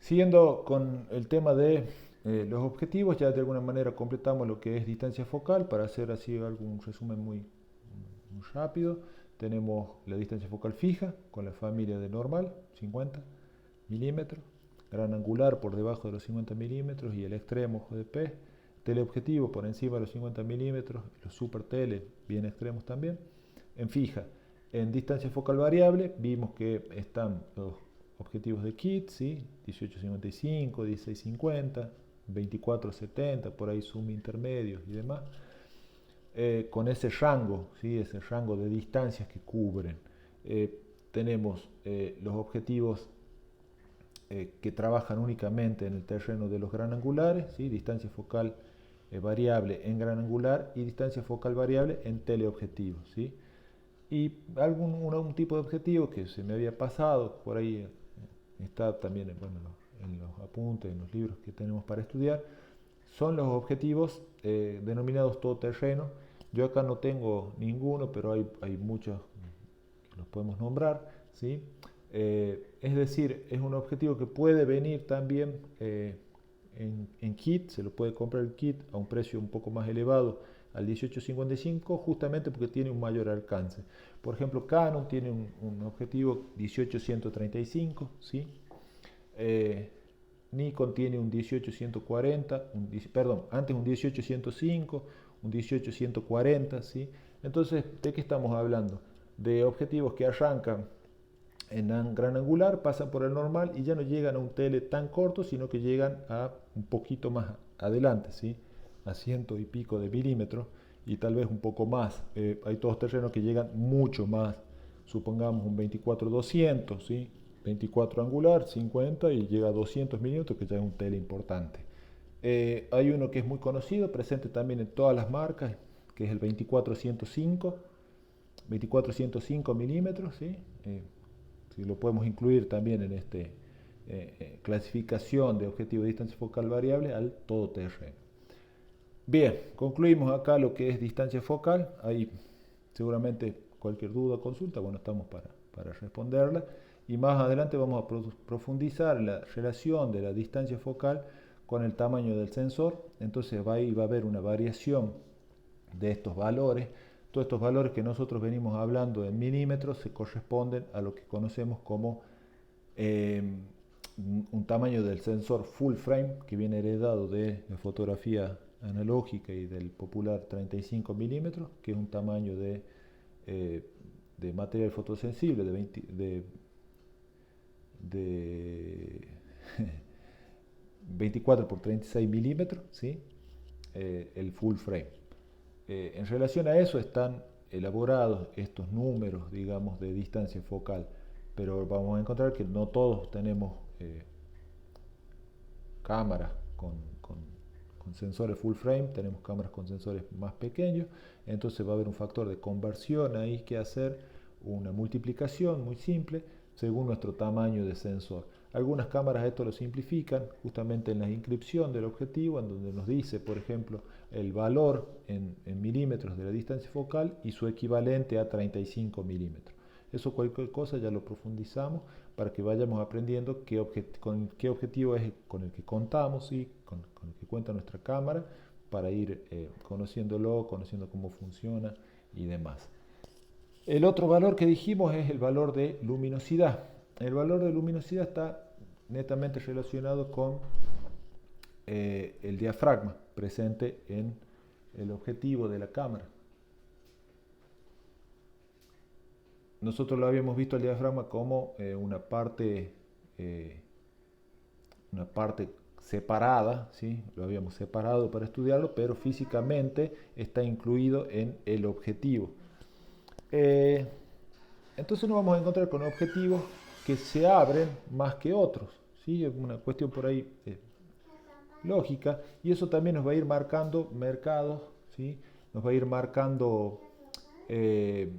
Siguiendo con el tema de los objetivos, ya de alguna manera completamos lo que es distancia focal. Para hacer así algún resumen muy rápido, tenemos la distancia focal fija con la familia de normal, 50 milímetros, gran angular por debajo de los 50 milímetros y el extremo JDP, teleobjetivo por encima de los 50 milímetros, los super tele bien extremos también. En fija, en distancia focal variable vimos que están los objetivos de kit, ¿sí? 1855, 1650, 2470, por ahí zoom intermedios y demás, con ese rango, ¿sí? Ese rango de distancias que cubren. Tenemos los objetivos que trabajan únicamente en el terreno de los gran angulares, ¿sí? Distancia focal variable en gran angular y distancia focal variable en teleobjetivo, ¿sí? Y un tipo de objetivo que se me había pasado, por ahí está también bueno, en los apuntes, en los libros que tenemos para estudiar, son los objetivos denominados todoterreno. Yo acá no tengo ninguno, pero hay muchos que los podemos nombrar, ¿sí? Es decir, es un objetivo que puede venir también en kit, se lo puede comprar el kit a un precio un poco más elevado al 1855, justamente porque tiene un mayor alcance. Por ejemplo, Canon tiene un objetivo 18135, ¿sí? Nikon tiene un 18140, perdón, antes un 18105, un 18140, ¿sí? Entonces, ¿de qué estamos hablando? De objetivos que arrancan en gran angular, pasan por el normal y ya no llegan a un tele tan corto, sino que llegan a un poquito más adelante, ¿sí? A ciento y pico de milímetros y tal vez un poco más. Hay todos terrenos que llegan mucho más, supongamos un 24-200, ¿sí? 24 angular, 50 y llega a 200 milímetros, que ya es un tele importante. Hay uno que es muy conocido, presente también en todas las marcas, que es el 24-105, 24-105 milímetros, ¿sí? Si lo podemos incluir también en esta clasificación de objetivo de distancia focal variable al todoterreno. Bien, concluimos acá lo que es distancia focal. Ahí seguramente cualquier duda o consulta, bueno, estamos para responderla. Y más adelante vamos a profundizar la relación de la distancia focal con el tamaño del sensor. Entonces va a haber una variación de estos valores. Todos estos valores que nosotros venimos hablando en milímetros se corresponden a lo que conocemos como eh, un tamaño del sensor full frame, que viene heredado de la fotografía analógica y del popular 35 milímetros, que es un tamaño eh, de material fotosensible de 24 por 36 milímetros, ¿sí? El full frame. En relación a eso están elaborados estos números, digamos, de distancia focal, pero vamos a encontrar que no todos tenemos cámaras con sensores full frame, tenemos cámaras con sensores más pequeños, entonces va a haber un factor de conversión ahí que hacer, una multiplicación muy simple según nuestro tamaño de sensor. Algunas cámaras esto lo simplifican justamente en la inscripción del objetivo, en donde nos dice, por ejemplo, el valor en milímetros de la distancia focal y su equivalente a 35 milímetros. Eso cualquier cosa ya lo profundizamos para que vayamos aprendiendo con qué objetivo es con el que contamos, ¿sí? Con el que cuenta nuestra cámara, para ir conociéndolo, conociendo cómo funciona y demás. El otro valor que dijimos es el valor de luminosidad. El valor de luminosidad está netamente relacionado con el diafragma presente en el objetivo de la cámara. Nosotros lo habíamos visto el diafragma como una parte separada, ¿sí? Lo habíamos separado para estudiarlo, pero físicamente está incluido en el objetivo. Eh, entonces nos vamos a encontrar con objetivos que se abren más que otros, ¿sí? Es una cuestión por ahí lógica, y eso también nos va a ir marcando mercados, ¿sí? Nos va a ir marcando eh,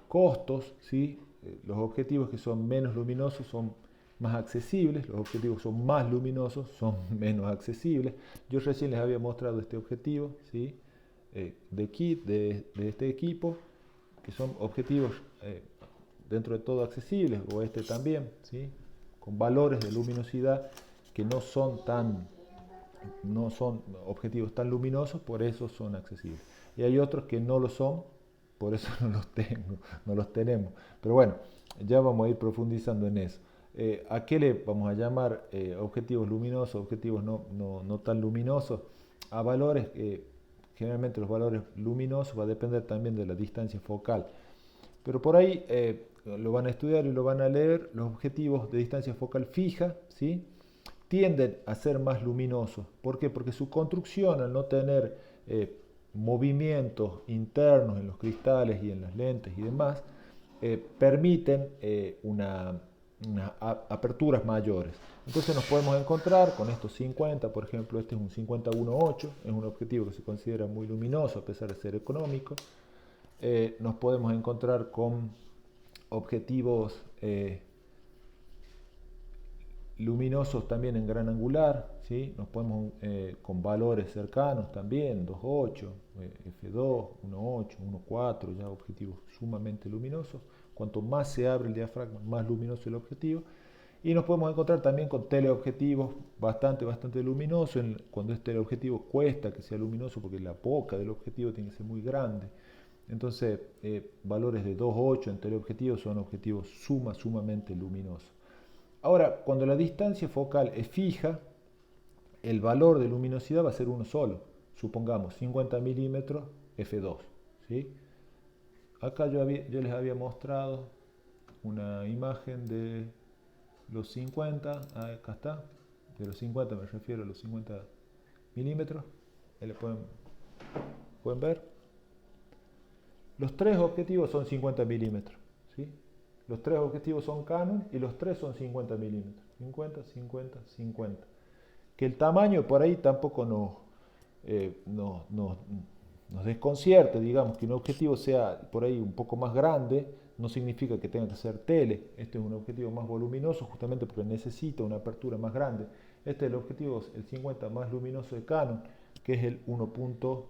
costos, ¿sí? Los objetivos que son menos luminosos son más accesibles, los objetivos que son más luminosos son menos accesibles. Yo recién les había mostrado este objetivo, ¿sí? De kit de este equipo, que son objetivos dentro de todo accesibles, o este también, ¿sí? con valores de luminosidad que no son objetivos tan luminosos, por eso son accesibles. Y hay otros que no lo son, por eso no los tenemos. Pero bueno, ya vamos a ir profundizando en eso. ¿A qué le vamos a llamar objetivos luminosos, objetivos no tan luminosos? A valores, generalmente los valores luminosos va a depender también de la distancia focal. Pero por ahí lo van a estudiar y lo van a leer, los objetivos de distancia focal fija, ¿sí?, tienden a ser más luminosos. ¿Por qué? Porque su construcción, al no tener movimientos internos en los cristales y en las lentes y demás, permiten unas aperturas mayores. Entonces nos podemos encontrar con estos 50, por ejemplo, este es un 50-1.8, es un objetivo que se considera muy luminoso a pesar de ser económico. Nos podemos encontrar con objetivos luminosos también en gran angular, ¿sí? Nos podemos con valores cercanos también, 2.8, F2, 1.8, 1.4, ya objetivos sumamente luminosos. Cuanto más se abre el diafragma, más luminoso el objetivo. Y nos podemos encontrar también con teleobjetivos bastante luminosos. Cuando es teleobjetivo cuesta que sea luminoso porque la boca del objetivo tiene que ser muy grande. Entonces, valores de 2.8 en teleobjetivos son objetivos sumamente luminosos. Ahora, cuando la distancia focal es fija, el valor de luminosidad va a ser uno solo. Supongamos 50 milímetros f2. ¿Sí? Acá yo les había mostrado una imagen de los 50, acá está, de los 50 me refiero a los 50 milímetros. Ahí le pueden ver. Los tres objetivos son 50 milímetros. ¿Sí? Los tres objetivos son Canon y los tres son 50 milímetros. 50, 50, 50. Que el tamaño por ahí tampoco nos desconcierte, digamos, que un objetivo sea por ahí un poco más grande, no significa que tenga que ser tele. Este es un objetivo más voluminoso justamente porque necesita una apertura más grande. Este es el objetivo, el 50 más luminoso de Canon, que es el 1.2.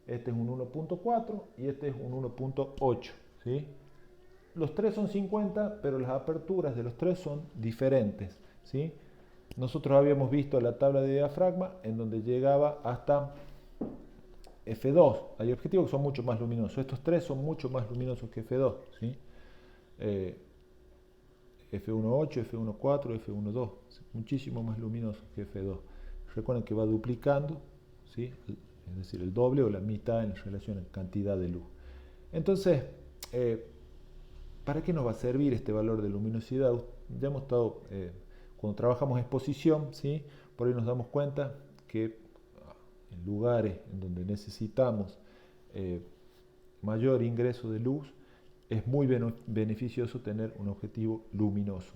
Este es un 1.4 y este es un 1.8. ¿Sí? Los tres son 50, pero las aperturas de los tres son diferentes. ¿Sí? Nosotros habíamos visto la tabla de diafragma en donde llegaba hasta F2. Hay objetivos que son mucho más luminosos. Estos tres son mucho más luminosos que F2. ¿Sí? F1.8, F1.4, F1.2. Muchísimo más luminosos que F2. Recuerden que va duplicando, ¿sí?, es decir, el doble o la mitad en relación a cantidad de luz. Entonces, ¿para qué nos va a servir este valor de luminosidad? Ya hemos estado, cuando trabajamos exposición, ¿sí?, por ahí nos damos cuenta que en lugares en donde necesitamos mayor ingreso de luz, es muy beneficioso tener un objetivo luminoso,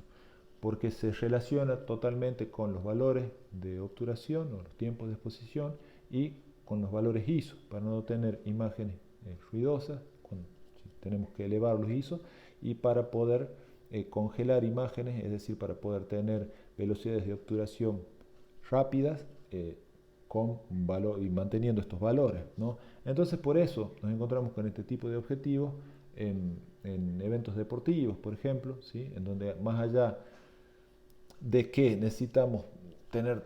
porque se relaciona totalmente con los valores de obturación o los tiempos de exposición y con los valores ISO, para no tener imágenes ruidosas, si tenemos que elevar los ISO, y para poder congelar imágenes, es decir, para poder tener velocidades de obturación rápidas con valor, y manteniendo estos valores, ¿no? Entonces, por eso nos encontramos con este tipo de objetivos en eventos deportivos, por ejemplo, ¿sí?, en donde más allá de que necesitamos tener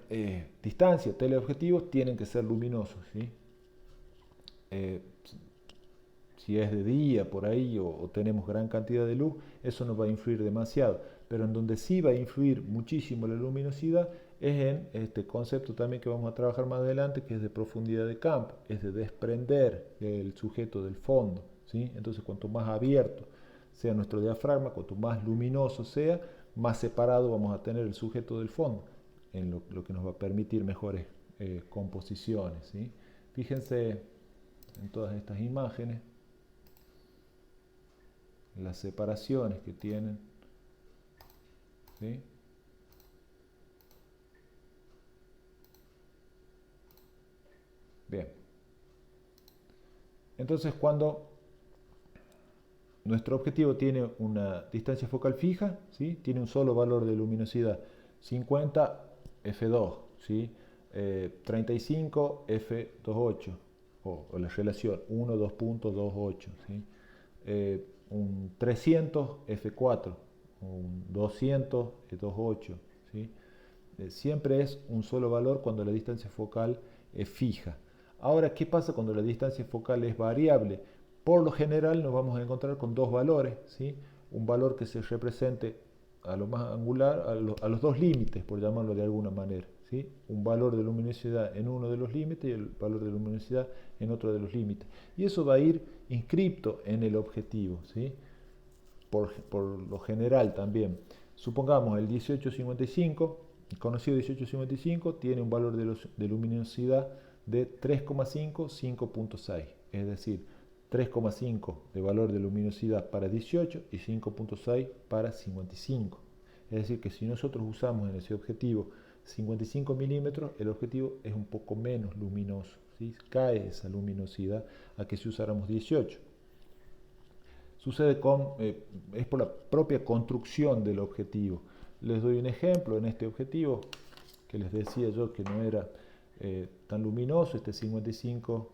distancia, teleobjetivos tienen que ser luminosos, ¿sí? Si es de día por ahí o tenemos gran cantidad de luz, eso no va a influir demasiado, pero en donde sí va a influir muchísimo la luminosidad es en este concepto también que vamos a trabajar más adelante, que es de profundidad de campo, es de desprender el sujeto del fondo, ¿sí? Entonces, cuanto más abierto sea nuestro diafragma, cuanto más luminoso sea, más separado vamos a tener el sujeto del fondo, en lo que nos va a permitir mejores composiciones, ¿sí? Fíjense en todas estas imágenes las separaciones que tienen, ¿sí? Bien. Entonces, cuando nuestro objetivo tiene una distancia focal fija, ¿sí?, tiene un solo valor de luminosidad, 50 f2, ¿sí?, 35 f2.8, o la relación 1, 2.28, ¿sí? un 300 f4, un 200 f2.8, ¿sí? Siempre es un solo valor cuando la distancia focal es fija. Ahora, ¿qué pasa cuando la distancia focal es variable? Por lo general nos vamos a encontrar con dos valores, ¿sí? Un valor que se represente a lo más angular, a los dos límites, por llamarlo de alguna manera, ¿sí? Un valor de luminosidad en uno de los límites y el valor de luminosidad en otro de los límites. Y eso va a ir inscripto en el objetivo, ¿sí? Por lo general también. Supongamos el 1855, el conocido 1855 tiene un valor de luminosidad de 3,5, 5.6, es decir, 3,5 de valor de luminosidad para 18 y 5.6 para 55. Es decir, que si nosotros usamos en ese objetivo 55 milímetros, el objetivo es un poco menos luminoso, ¿sí? Cae esa luminosidad a que si usáramos 18. Sucede es por la propia construcción del objetivo. Les doy un ejemplo en este objetivo que les decía yo que no era tan luminoso, este 55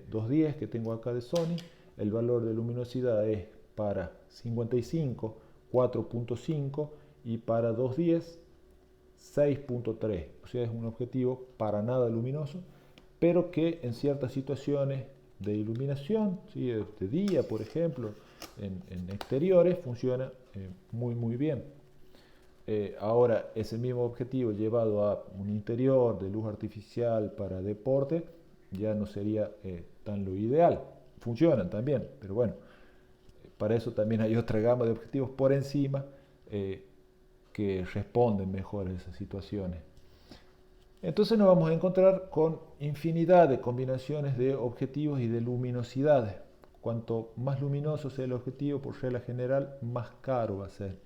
210 que tengo acá de Sony. El valor de luminosidad es para 55 4.5 y para 210 6.3. O sea, es un objetivo para nada luminoso, pero que en ciertas situaciones de iluminación, ¿sí? De día, por ejemplo, en exteriores, funciona muy bien. Ahora, ese mismo objetivo llevado a un interior de luz artificial para deporte, ya no sería tan lo ideal. Funcionan también, pero bueno, para eso también hay otra gama de objetivos por encima que responden mejor a esas situaciones. Entonces nos vamos a encontrar con infinidad de combinaciones de objetivos y de luminosidades. Cuanto más luminoso sea el objetivo, por regla general, más caro va a ser.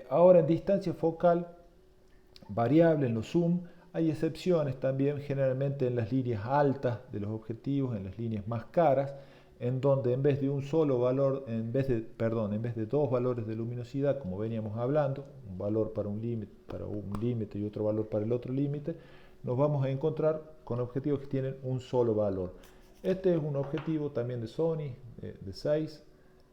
Ahora en distancia focal variable, en los zoom, hay excepciones también, generalmente en las líneas altas de los objetivos, en las líneas más caras, en donde en vez de un solo valor, en vez de dos valores de luminosidad, como veníamos hablando, un valor para un límite y otro valor para el otro límite, nos vamos a encontrar con objetivos que tienen un solo valor. Este es un objetivo también de Sony, de 6,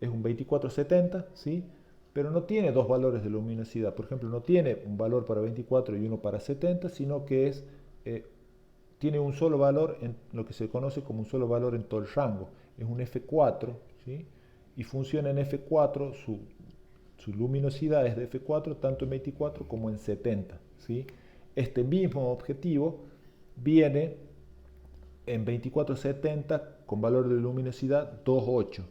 es un 2470, ¿sí? Pero no tiene dos valores de luminosidad. Por ejemplo, no tiene un valor para 24 y uno para 70, sino que tiene un solo valor en lo que se conoce como un solo valor en todo el rango. Es un F4, ¿sí? Y funciona en F4, su luminosidad es de F4 tanto en 24 como en 70, ¿sí? Este mismo objetivo viene en 2470 con valor de luminosidad 2.8.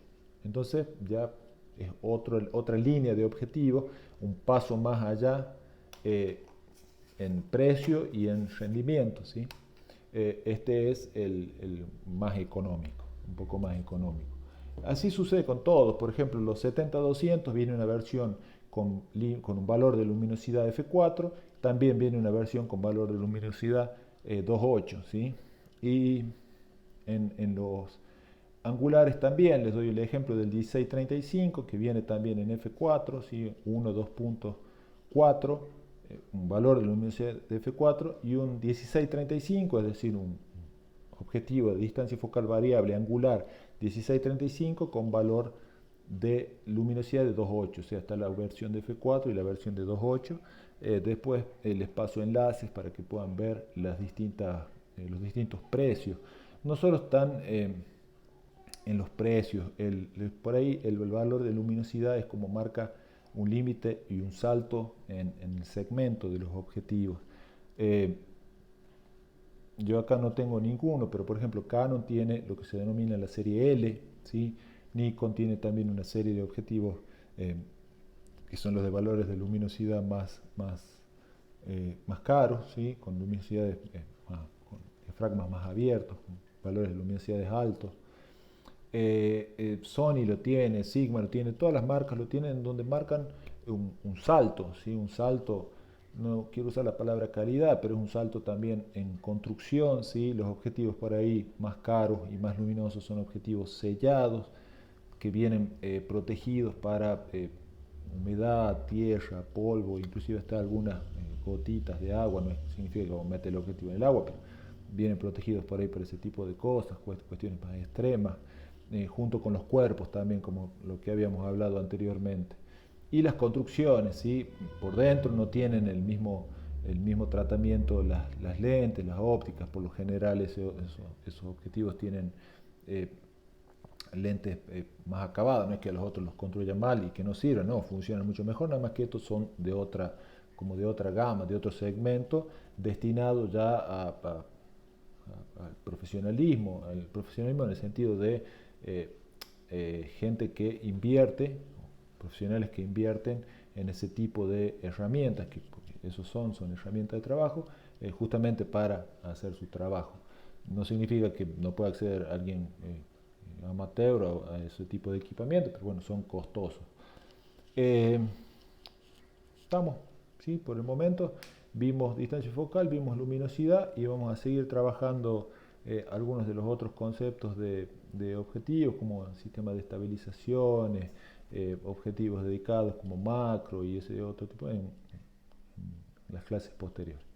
Entonces ya es otra línea de objetivo, un paso más allá en precio y en rendimiento, ¿sí? Este es el más económico, un poco más económico. Así sucede con todos. Por ejemplo, los 70-200 viene una versión con un valor de luminosidad F4, también viene una versión con valor de luminosidad 2.8, ¿sí? Y en los angulares también les doy el ejemplo del 1635 que viene también en F4, ¿sí? 1, 2.4, un valor de luminosidad de F4 y un 1635, es decir, un objetivo de distancia focal variable angular 1635 con valor de luminosidad de 2.8, o sea, está la versión de F4 y la versión de 2.8. Después les paso enlaces para que puedan ver los distintos precios. No solo están en los precios, por ahí el valor de luminosidad es como marca un límite y un salto en el segmento de los objetivos. Yo acá no tengo ninguno, pero por ejemplo Canon tiene lo que se denomina la serie L, ¿sí? Nikon tiene también una serie de objetivos que son los de valores de luminosidad más caros, ¿sí? Con luminosidades, con diafragmas más abiertos, con valores de luminosidades altos. Sony lo tiene, Sigma lo tiene, todas las marcas lo tienen, donde marcan un salto, ¿sí? Un salto, no quiero usar la palabra calidad, pero es un salto también en construcción, ¿sí? Los objetivos por ahí más caros y más luminosos son objetivos sellados, que vienen protegidos para humedad, tierra, polvo, inclusive hasta algunas gotitas de agua, no significa que mete el objetivo en el agua, pero vienen protegidos por ahí por ese tipo de cosas, cuestiones más extremas. junto con los cuerpos también, como lo que habíamos hablado anteriormente. Y las construcciones, ¿sí? Por dentro no tienen el mismo tratamiento las lentes, las ópticas, por lo general esos objetivos tienen lentes más acabadas, no es que los otros los construyan mal y que no sirvan, no, funcionan mucho mejor, nada más que estos son como de otra gama, de otro segmento, destinado ya al profesionalismo en el sentido de gente que invierte, profesionales que invierten en ese tipo de herramientas, que esos son herramientas de trabajo, justamente para hacer su trabajo. No significa que no pueda acceder alguien amateur a ese tipo de equipamiento, pero bueno, son costosos. Eh, Estamos, ¿sí? Por el momento vimos distancia focal, vimos luminosidad y vamos a seguir trabajando algunos de los otros conceptos de objetivos como el sistema de estabilizaciones, objetivos dedicados como macro y ese otro tipo en las clases posteriores.